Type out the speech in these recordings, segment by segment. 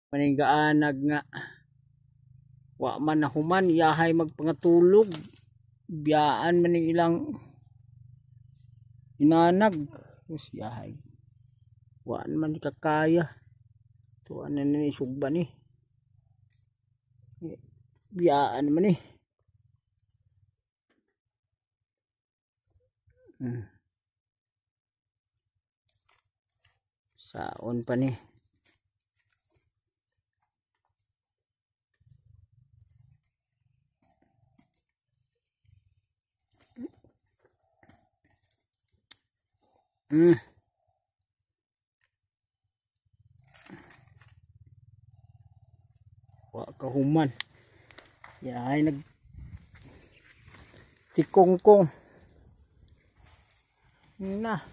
Manigaanag nga wa man nahuman yahay magpangatulog biyaan man ilang inanag yahay wa man kakaya tuan na ni sugba ni biyaan man ni saon pa ni wa kahuman yahay nag tikongkong na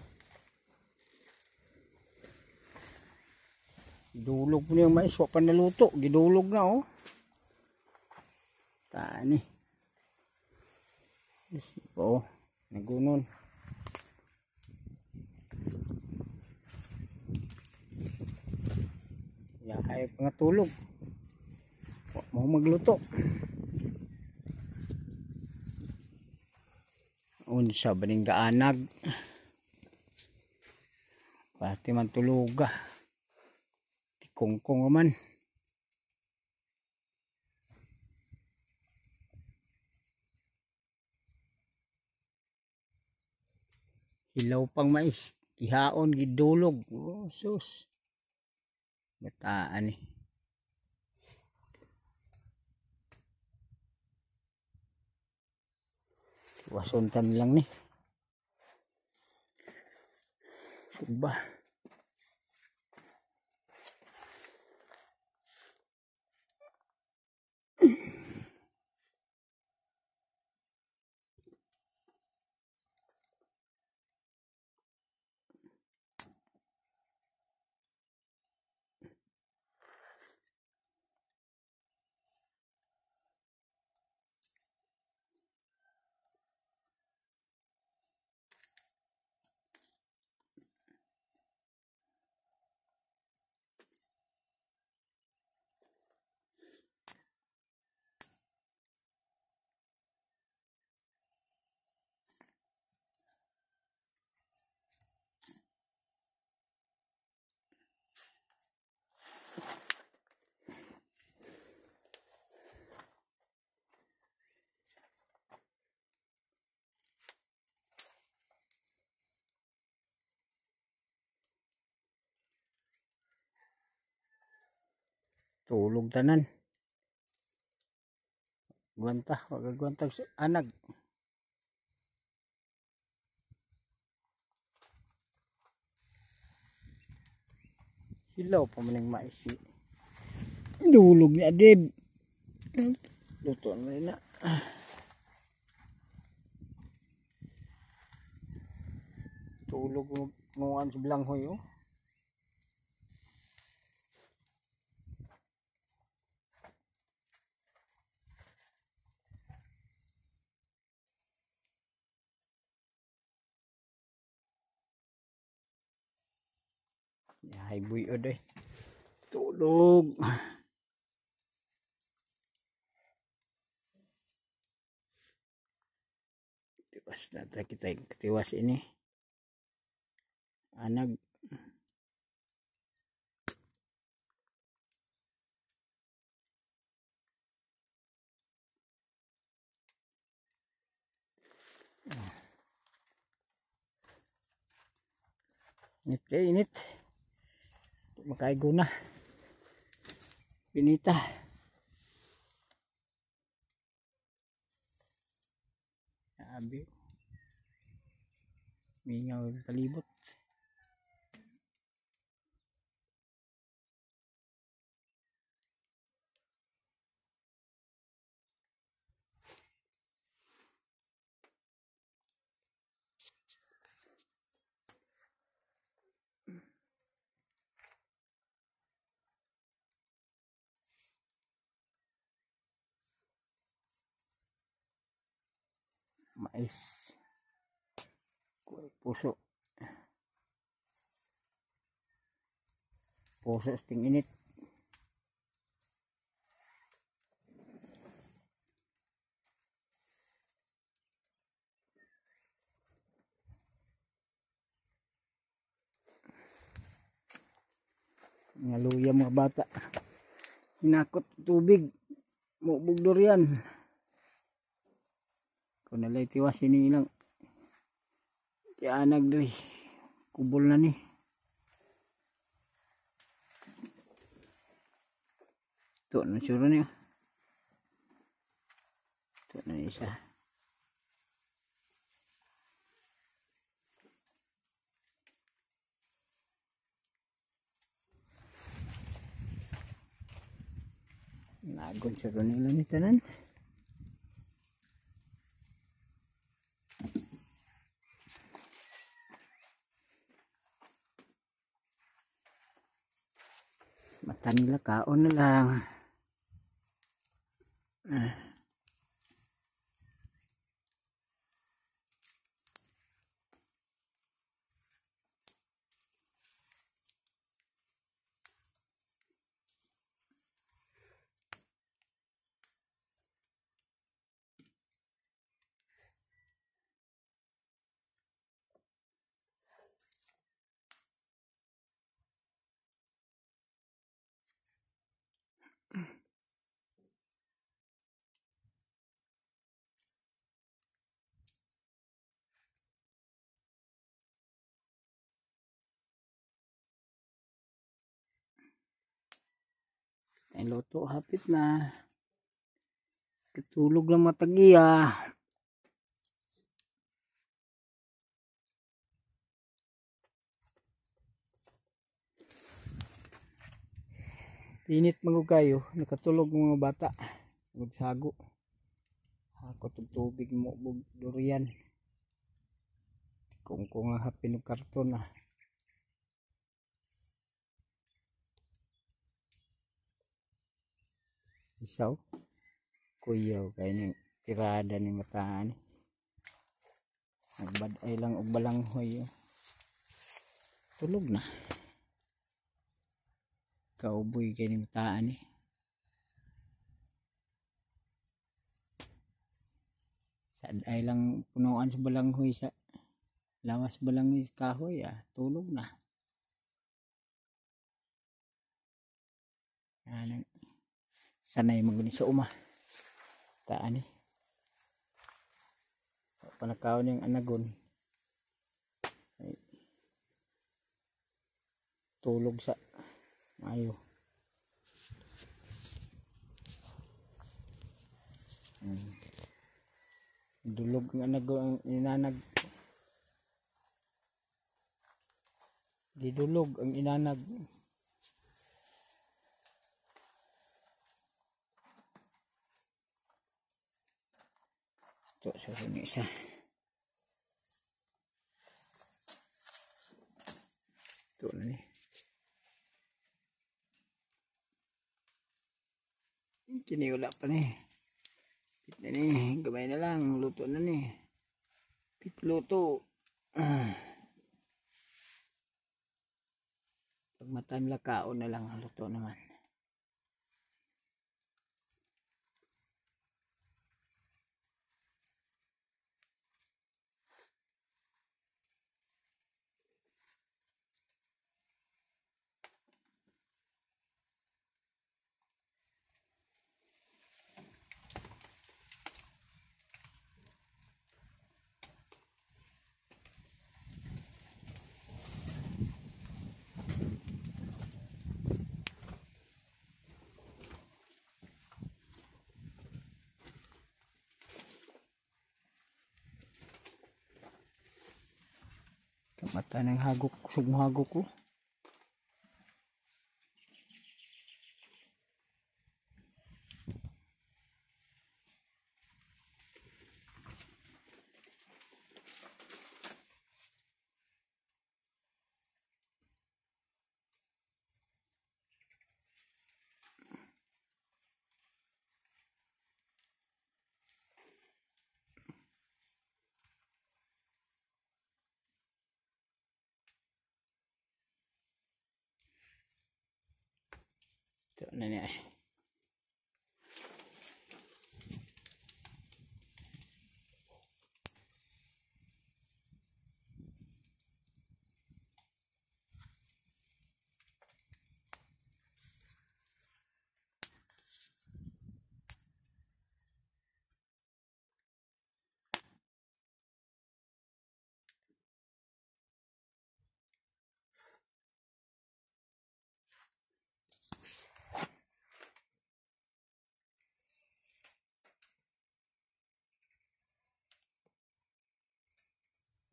dulog mo yung mais wa pa naluto gidulog na oh tani oh nagunon yahay pangatulog wa mo magluto unsa baning gaanag pati man tuluga tikongkong man hilaw pang mais ihaon gidulog oh sus bataan ni wasuntan lang ni suba tulog tanan gwanta wag gwantag anag hilaw pa man ang mais dulog ni adib luto na tulog nguan sa bilanghoy oh yahay buyod eh tulog tiwas na kita tiwas ini anag init kayo init makaigo na pinita sabi mingaw palibot mais puso puso sting init Ngaluya mga bata. Hinakot tubig. Mubog durian. Kung nalay tiwas inilang. Tianag diri. Kubol na ni. Ito na suro niya. Ito na isa. Nagon suro nila ni tanan. Mata nila kaon na lang. Ay luto hapit na. Katulog lang matagiya. Pinit magugayo, nakatulog mga bata. Magsago. Hakot og tubig mo bug durian. Kung nga hapin og karton na. Isaw. Kuyaw kay ning tirada ni mataan. Nagbaday lang og balanghoy. Tulog na. Kauboy kay ni mataan eh. Saday lang punuan sa balanghoy sa lawas balanghoy sa kahoy tulog na. Sanay maguni sa uma. Taan eh. Panakaw niyang anagon. Ay, tulog sa mayo. Dulog ang anagon ang inanag. Didulog ang inanag. Ito sa isa. Ito na ni. Kini wala pa ni. Pit na ni. Gamay na lang. Luto na ni. Pit luto. Pag mata nila kaon na lang. Luto naman. Mata ng hagok, sugmuhagok ko. Ito na niya eh.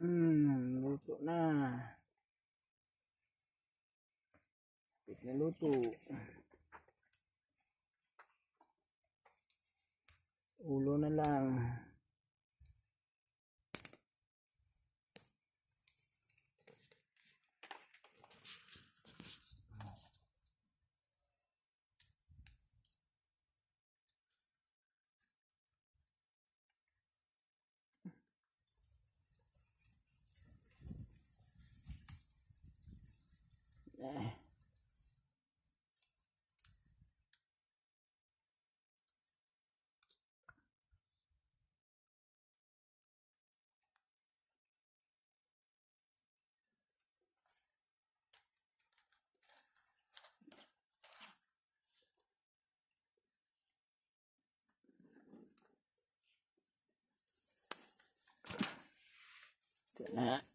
Luto na. Pit na luto. Ulo na lang.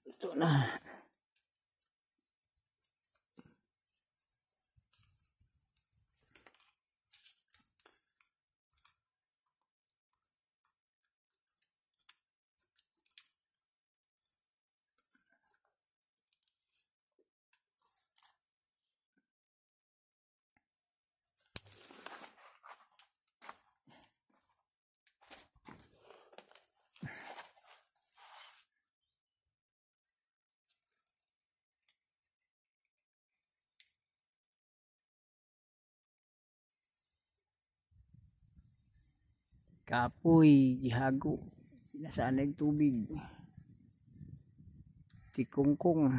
Ito na. Kapoy, gihago. Pinasanay tubig. Tikungkong.